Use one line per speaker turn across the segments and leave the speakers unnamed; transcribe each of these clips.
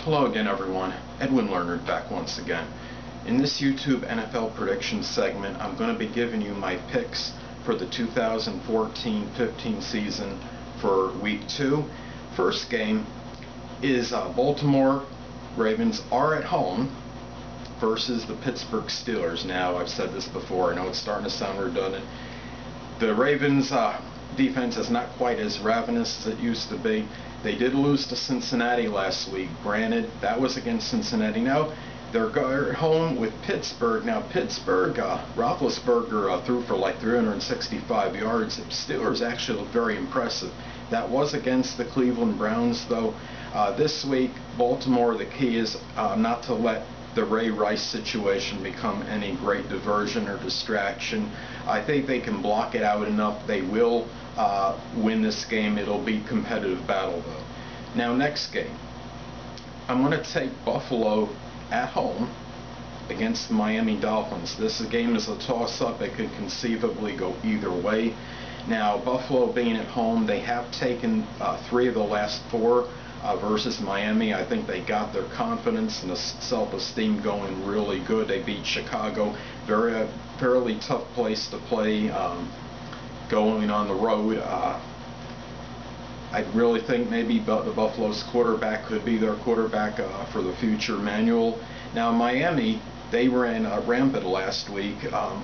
Hello again, everyone. Edwin Learnard back once again. In this YouTube NFL prediction segment, I'm going to be giving you my picks for the 2014-15 season for Week 2. First game is Baltimore Ravens are at home versus the Pittsburgh Steelers. Now, I've said this before. I know it's starting to sound redundant. The Ravens defense is not quite as ravenous as it used to be. They did lose to Cincinnati last week. Granted, that was against Cincinnati. Now, they're at home with Pittsburgh. Now, Pittsburgh, Roethlisberger threw for like 365 yards. The Steelers actually look very impressive. That was against the Cleveland Browns, though. This week, Baltimore, the key is not to let the Ray Rice situation become any great diversion or distraction. I think they can block it out enough. They will win this game. It'll be a competitive battle, though. Now, next game, I'm going to take Buffalo at home against the Miami Dolphins. This game is a toss-up. It could conceivably go either way. Now, Buffalo being at home, they have taken 3 of the last 4 versus Miami. I think they got their confidence and the self-esteem going really good. They beat Chicago, fairly tough place to play going on the road. I really think maybe the Buffalo's quarterback could be their quarterback for the future, Manuel. Now, Miami, they ran rampant last week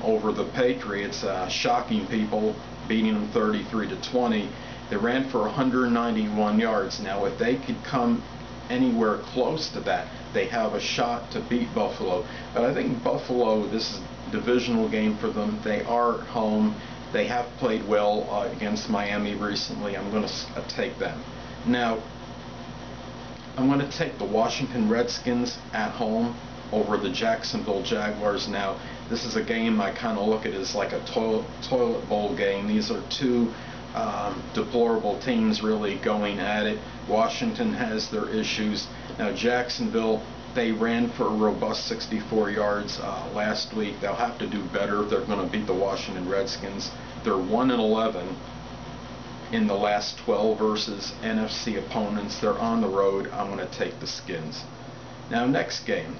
over the Patriots, shocking people, beating them 33-20. They ran for 191 yards. Now, if they could come anywhere close to that, they have a shot to beat Buffalo. But I think Buffalo, this is a divisional game for them. They are at home. They have played well against Miami recently. I'm going to take them. Now, I'm going to take the Washington Redskins at home over the Jacksonville Jaguars. Now, this is a game I kind of look at as like a toilet bowl game. These are two deplorable teams really going at it. Washington has their issues. Now, Jacksonville, they ran for a robust 64 yards last week. They'll have to do better if they're going to beat the Washington Redskins. They're 1-11 in the last 12 versus NFC opponents. They're on the road. I'm going to take the Skins. Now, next game,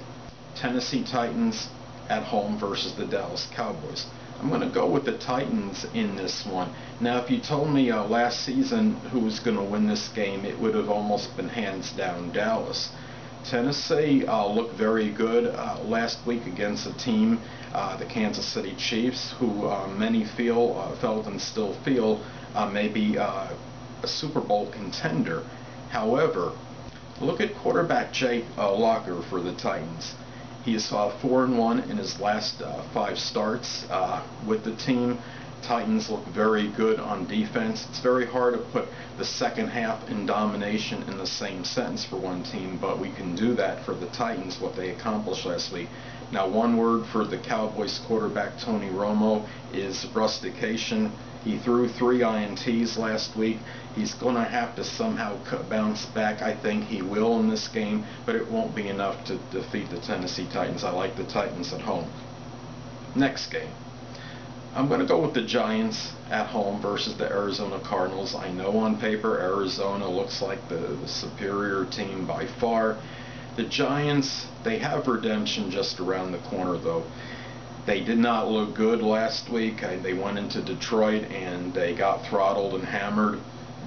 Tennessee Titans at home versus the Dallas Cowboys. I'm going to go with the Titans in this one. Now, if you told me last season who was going to win this game, it would have almost been hands down Dallas. Tennessee looked very good last week against a team, the Kansas City Chiefs, who many felt and still feel may be a Super Bowl contender. However, look at quarterback Jake Locker for the Titans. He is 4-1 in his last 5 starts with the team. Titans look very good on defense. It's very hard to put the second half in domination in the same sentence for one team, but we can do that for the Titans, what they accomplished last week. Now, one word for the Cowboys quarterback Tony Romo is rustication. He threw 3 INTs last week. He's going to have to somehow bounce back. I think he will in this game, but it won't be enough to defeat the Tennessee Titans. I like the Titans at home. Next game, I'm going to go with the Giants at home versus the Arizona Cardinals. I know on paper Arizona looks like the superior team by far. The Giants, they have redemption just around the corner, though. They did not look good last week. They went into Detroit and they got throttled and hammered,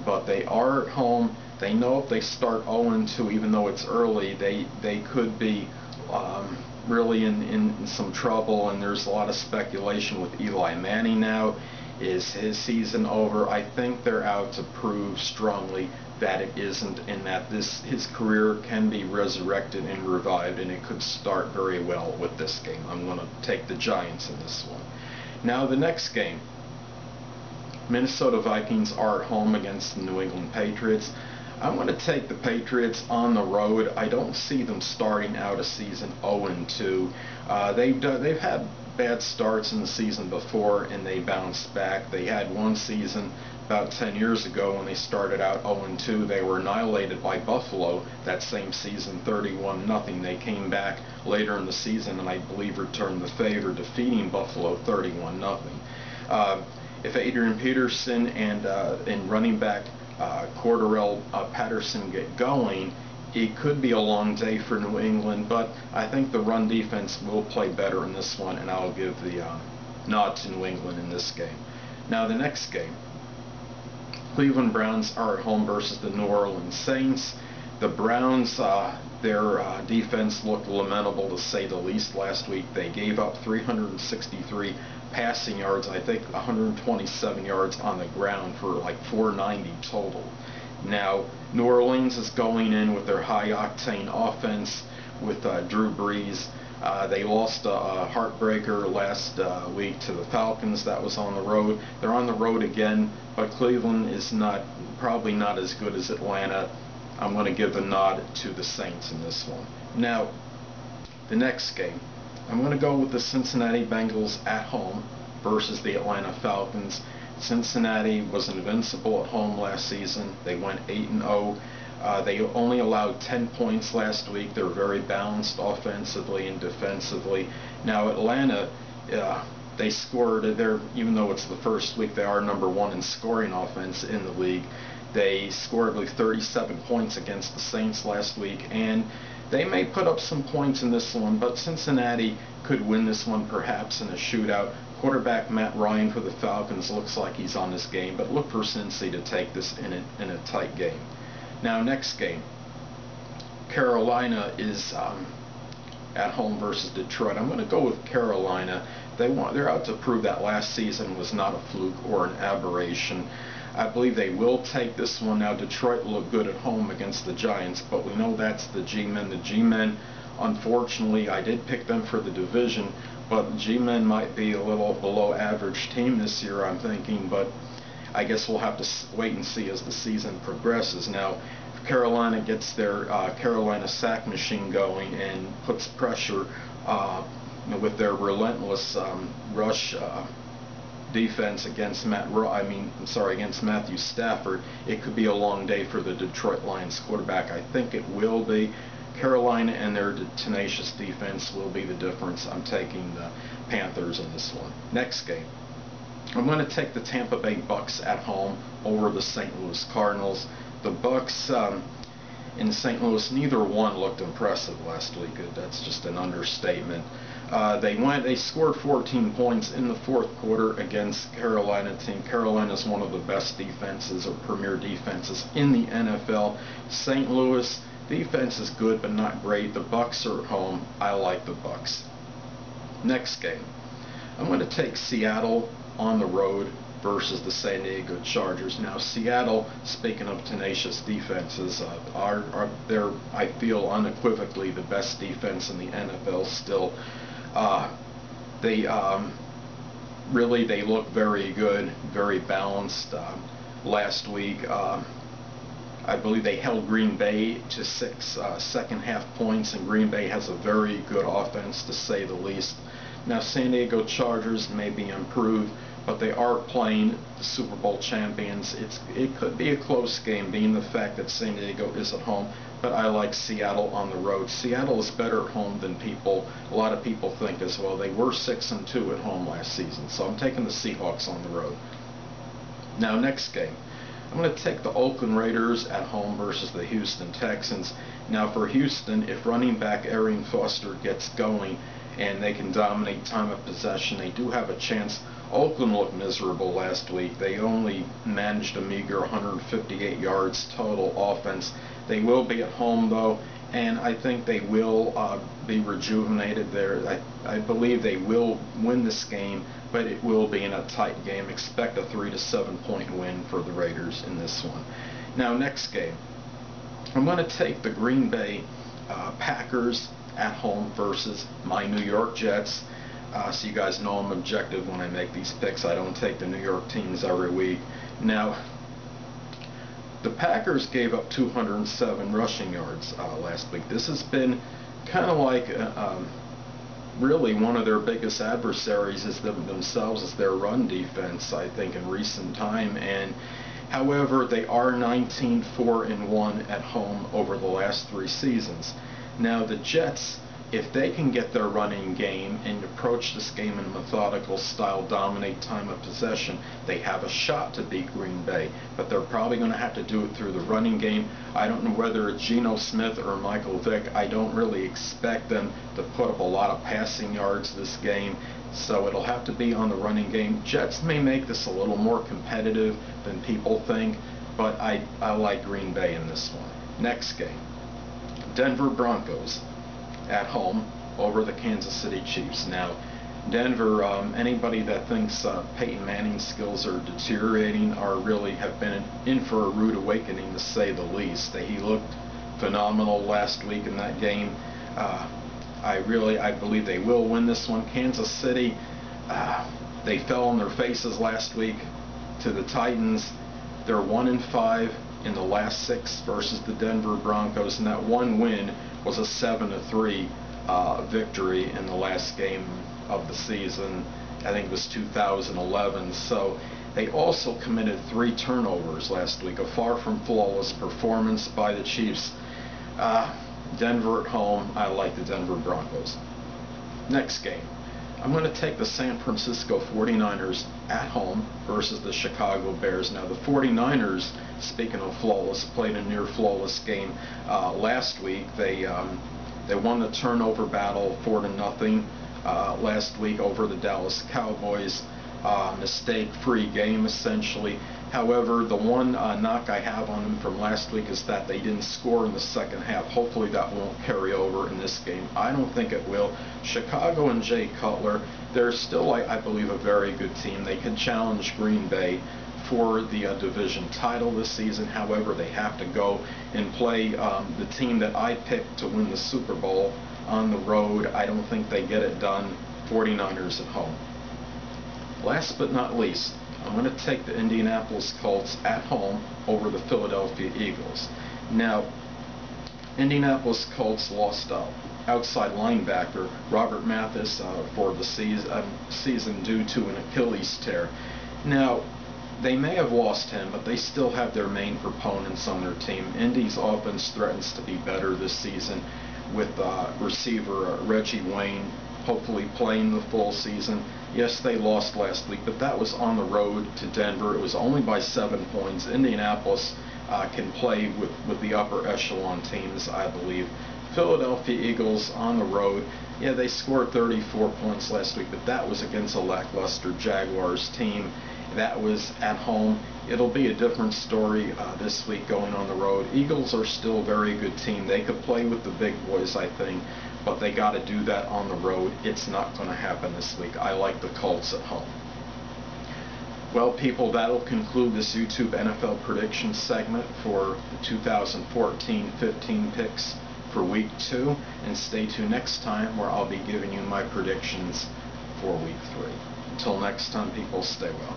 but they are at home. They know if they start 0-2, even though it's early, they could be really in some trouble, and there's a lot of speculation with Eli Manning now. Is his season over? I think they're out to prove strongly that it isn't, and that his career can be resurrected and revived, and it could start very well with this game. I'm going to take the Giants in this one. Now, the next game, Minnesota Vikings are at home against the New England Patriots. I'm going to take the Patriots on the road. I don't see them starting out a season 0-2. They've had bad starts in the season before, and they bounced back. They had one season about 10 years ago when they started out 0-2. They were annihilated by Buffalo that same season, 31-0. They came back later in the season and I believe returned the favor, defeating Buffalo 31-0. If Adrian Peterson and running back Cordarrelle Patterson get going, it could be a long day for New England, but I think the run defense will play better in this one, and I'll give the nod to New England in this game. Now the next game, Cleveland Browns are at home versus the New Orleans Saints. The Browns, their defense looked lamentable to say the least last week. They gave up 363 passing yards, I think 127 yards on the ground for like 490 total. Now, New Orleans is going in with their high-octane offense with Drew Brees. They lost a heartbreaker last week to the Falcons. That was on the road. They're on the road again, but Cleveland is probably not as good as Atlanta. I'm going to give the nod to the Saints in this one. Now, the next game, I'm going to go with the Cincinnati Bengals at home versus the Atlanta Falcons. Cincinnati was invincible at home last season. They went 8-0. They only allowed 10 points last week. They're very balanced offensively and defensively. Now Atlanta, they scored there, even though it's the first week, they are #1 in scoring offense in the league. They scored like 37 points against the Saints last week, and they may put up some points in this one, but Cincinnati could win this one perhaps in a shootout. Quarterback Matt Ryan for the Falcons looks like he's on this game, but look for Cincy to take this in a tight game. Now next game, Carolina is at home versus Detroit. I'm going to go with Carolina. They're out to prove that last season was not a fluke or an aberration. I believe they will take this one. Now Detroit looked good at home against the Giants, but we know that's the G-Men. The G-Men, unfortunately, I did pick them for the division, but the G-Men might be a little below average team this year, I'm thinking, but I guess we'll have to wait and see as the season progresses. Now, if Carolina gets their Carolina sack machine going and puts pressure with their relentless rush defense against against Matthew Stafford, it could be a long day for the Detroit Lions quarterback. I think it will be. Carolina and their tenacious defense will be the difference. I'm taking the Panthers in this one. Next game, I'm going to take the Tampa Bay Bucks at home over the St. Louis Cardinals. The Bucks in St. Louis, neither one looked impressive last week. That's just an understatement. They scored 14 points in the fourth quarter against Carolina team. Carolina is one of the best defenses or premier defenses in the NFL. St. Louis defense is good but not great. The Bucks are at home. I like the Bucks. Next game, I'm going to take Seattle on the road versus the San Diego Chargers. Now Seattle, speaking of tenacious defenses, they're, I feel, unequivocally the best defense in the NFL still. They look very good, very balanced. Last week, I believe they held Green Bay to 6 second half points, and Green Bay has a very good offense to say the least. Now San Diego Chargers may be improved, but they are playing the Super Bowl champions. It could be a close game, being the fact that San Diego is at home, but I like Seattle on the road. Seattle is better at home than a lot of people think as well. They were 6-2 at home last season, so I'm taking the Seahawks on the road. Now next game, I'm going to take the Oakland Raiders at home versus the Houston Texans. Now for Houston, if running back Arian Foster gets going and they can dominate time of possession, they do have a chance. Oakland looked miserable last week. They only managed a meager 158 yards total offense. They will be at home though, and I think they will be rejuvenated there. I believe they will win this game, but it will be in a tight game. Expect a 3 to 7 point win for the Raiders in this one. Now next game, I'm going to take the Green Bay Packers at home versus my New York Jets. So you guys know I'm objective when I make these picks. I don't take the New York teams every week. Now, the Packers gave up 207 rushing yards last week. This has been kind of like really one of their biggest adversaries is themselves as their run defense, I think, in recent time. And however, they are 19-4-1 at home over the last 3 seasons. Now the Jets If they can get their running game and approach this game in a methodical style, dominate time of possession, they have a shot to beat Green Bay. But they're probably going to have to do it through the running game. I don't know whether it's Geno Smith or Michael Vick. I don't really expect them to put up a lot of passing yards this game, so it'll have to be on the running game. Jets may make this a little more competitive than people think, but I like Green Bay in this one. Next game, Denver Broncos at home over the Kansas City Chiefs. Now, Denver, anybody that thinks Peyton Manning's skills are deteriorating have been in for a rude awakening, to say the least. He looked phenomenal last week in that game. I believe they will win this one. Kansas City, they fell on their faces last week to the Titans. They're 1-5 in the last 6 versus the Denver Broncos, and that one win was a 7-3 victory in the last game of the season. I think it was 2011. So they also committed 3 turnovers last week, a far from flawless performance by the Chiefs. Denver at home, I like the Denver Broncos. Next game, I'm going to take the San Francisco 49ers at home versus the Chicago Bears. Now, the 49ers, speaking of flawless, played a near flawless game last week. They won the turnover battle 4-0 last week over the Dallas Cowboys. Mistake-free game, essentially. However, the one knock I have on them from last week is that they didn't score in the second half. Hopefully that won't carry over in this game. I don't think it will. Chicago and Jay Cutler, they're still, I believe, a very good team. They can challenge Green Bay for the division title this season. However, they have to go and play the team that I picked to win the Super Bowl on the road. I don't think they get it done. 49ers at home. Last but not least, I'm going to take the Indianapolis Colts at home over the Philadelphia Eagles. Now, Indianapolis Colts lost outside linebacker Robert Mathis for the season due to an Achilles tear. Now, they may have lost him, but they still have their main proponents on their team. Indy's offense threatens to be better this season with receiver Reggie Wayne hopefully playing the full season. Yes, they lost last week, but that was on the road to Denver. It was only by 7 points. Indianapolis can play with the upper echelon teams, I believe. Philadelphia Eagles on the road. Yeah, they scored 34 points last week, but that was against a lackluster Jaguars team. That was at home. It'll be a different story this week going on the road. Eagles are still a very good team. They could play with the big boys, I think, but they got to do that on the road. It's not going to happen this week. I like the Colts at home. Well, people, that'll conclude this YouTube NFL prediction segment for the 2014-15 picks for Week 2. And stay tuned next time where I'll be giving you my predictions for Week 3. Until next time, people, stay well.